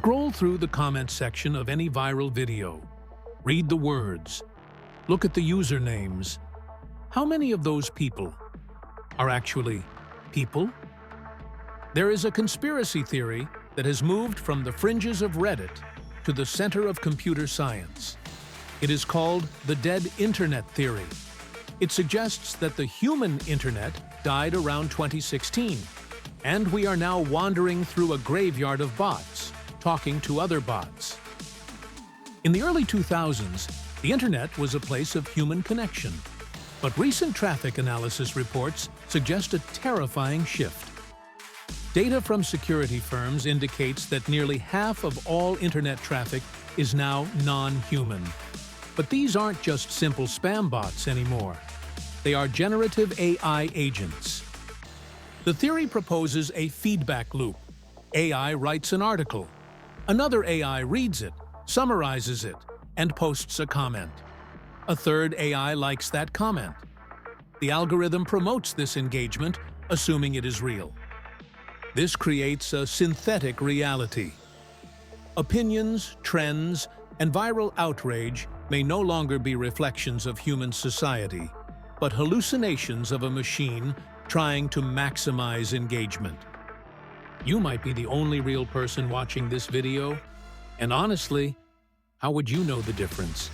Scroll through the comment section of any viral video. Read the words. Look at the usernames. How many of those people are actually people? There is a conspiracy theory that has moved from the fringes of Reddit to the center of computer science. It is called the dead internet theory. It suggests that the human internet died around 2016, and we are now wandering through a graveyard of bots, talking to other bots. In the early 2000s, the internet was a place of human connection, but recent traffic analysis reports suggest a terrifying shift. Data from security firms indicates that nearly half of all internet traffic is now non-human. But these aren't just simple spam bots anymore. They are generative AI agents. The theory proposes a feedback loop. AI writes an article. Another AI reads it, summarizes it, and posts a comment. A third AI likes that comment. The algorithm promotes this engagement, assuming it is real. This creates a synthetic reality. Opinions, trends, and viral outrage may no longer be reflections of human society, but hallucinations of a machine trying to maximize engagement. You might be the only real person watching this video, and honestly, how would you know the difference?